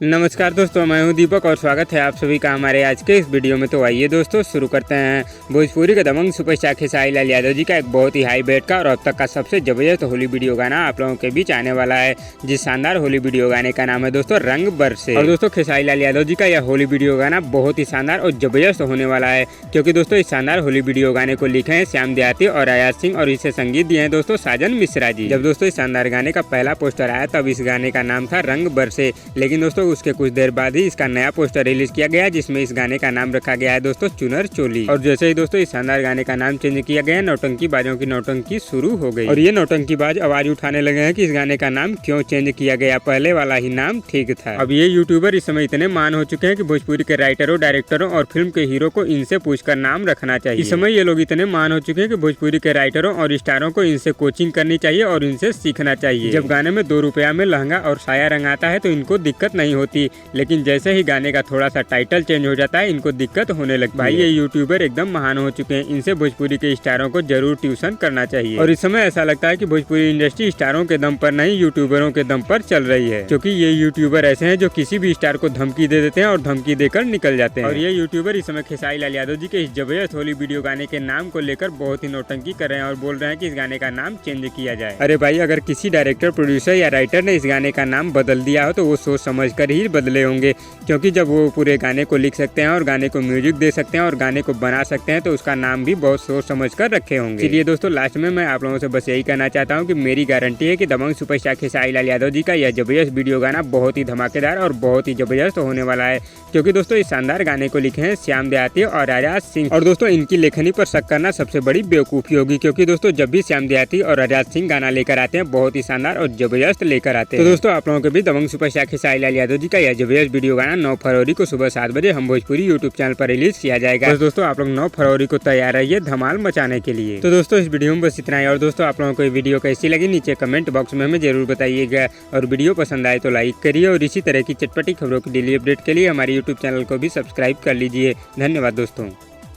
नमस्कार दोस्तों, मैं हूं दीपक और स्वागत है आप सभी का हमारे आज के इस वीडियो में। तो आइए दोस्तों शुरू करते हैं। भोजपुरी के दबंग सुपरस्टार खेसारी लाल यादव जी का एक बहुत ही हाई बेट का और अब तक का सबसे जबरदस्त होली वीडियो गाना आप लोगों के बीच आने वाला है। जिस शानदार होली वीडियो गाने का नाम है दोस्तों रंग बरसे। और दोस्तों खेसारी लाल यादव जी का यह होली वीडियो गाना बहुत ही शानदार और जबरदस्त होने वाला है, क्योंकि दोस्तों इस शानदार होली वीडियो गाने को लिखे हैं श्याम देहाती और आयात सिंह और इसे संगीत दिए हैं दोस्तों साजन मिश्रा जी। जब दोस्तों इस शानदार गाने का पहला पोस्टर आया तब इस गाने का नाम था रंग बरसे, लेकिन दोस्तों उसके कुछ देर बाद ही इसका नया पोस्टर रिलीज किया गया जिसमें इस गाने का नाम रखा गया है दोस्तों चुनर चोली। और जैसे ही दोस्तों इस शानदार गाने का नाम चेंज किया गया, नौटंकी बाजों की नौटंकी शुरू हो गई और ये नौटंकी बाज आवाज उठाने लगे हैं कि इस गाने का नाम क्यों चेंज किया गया, पहले वाला ही नाम ठीक था। अब ये यूट्यूबर इस समय इतने मान हो चुके हैं कि भोजपुरी के राइटरों, डायरेक्टरों और फिल्म के हीरो को इनसे पूछकर नाम रखना चाहिए। इस समय ये लोग इतने मान हो चुके हैं कि भोजपुरी के राइटरों और स्टारों को इनसे कोचिंग करनी चाहिए और इनसे सीखना चाहिए। जब गाने में 2 रुपया में लहंगा और साया रंगाता है तो इनको दिक्कत नहीं होती, लेकिन जैसे ही गाने का थोड़ा सा टाइटल चेंज हो जाता है इनको दिक्कत होने लगती है। भाई ये यूट्यूबर एकदम महान हो चुके हैं, इनसे भोजपुरी के स्टारों को जरूर ट्यूशन करना चाहिए। और इस समय ऐसा लगता है कि भोजपुरी इंडस्ट्री स्टारों के दम पर नहीं यूट्यूबरों के दम पर चल रही है, क्योंकि ये यूट्यूबर ऐसे हैं जो किसी भी स्टार को धमकी दे देते हैं और धमकी देकर निकल जाते हैं। और ये यूट्यूबर इस समय खेसारी लाल यादव जी के इस जबरदस्त होली वीडियो गाने के नाम को लेकर बहुत ही नौटंकी कर रहे हैं और बोल रहे हैं कि इस गाने का नाम चेंज किया जाए। अरे भाई, अगर किसी डायरेक्टर, प्रोड्यूसर या राइटर ने इस गाने का नाम बदल दिया हो तो वो सोच समझ कर ही बदले होंगे, क्योंकि जब वो पूरे गाने को लिख सकते हैं और गाने को म्यूजिक दे सकते हैं और गाने को बना सकते हैं तो उसका नाम भी बहुत सोच समझ कर रखे होंगे। इसलिए दोस्तों लास्ट में मैं आप लोगों से बस यही कहना चाहता हूं कि मेरी गारंटी है कि दबंग सुपरस्टार खेसारी लाल यादव जी का यह जबरदस्त वीडियो गाना बहुत ही धमाकेदार और बहुत ही जबरदस्त होने वाला है, क्योंकि दोस्तों इस शानदार गाने को लिखे हैं श्याम देहाती और आयात सिंह। और दोस्तों इनकी लेखनी पर शक करना सबसे बड़ी बेवकूफ़ी होगी, क्योंकि दोस्तों जब भी श्याम देहाती और आयात सिंह गाना लेकर आते हैं बहुत ही शानदार और जबरदस्त लेकर आते हैं। तो दोस्तों आप लोगों के भी दबंग सुपरस्टार खेसारी लाल यादव जी का यह जबरदस्त वीडियो गाना 9 फरवरी को सुबह 7 बजे हम भोजपुरी यूट्यूब चैनल पर रिलीज किया जाएगा। तो दोस्तों आप लोग 9 फरवरी को तैयार रहिए धमाल मचाने के लिए। तो दोस्तों इस वीडियो में बस इतना ही। और दोस्तों आप लोगों को ये वीडियो कैसी लगी नीचे कमेंट बॉक्स में हमें जरूर बताइएगा, और वीडियो पसंद आए तो लाइक करिए और इसी तरह की चटपटी खबरों की डेली अपडेट के लिए हमारे यूट्यूब चैनल को भी सब्सक्राइब कर लीजिए। धन्यवाद दोस्तों।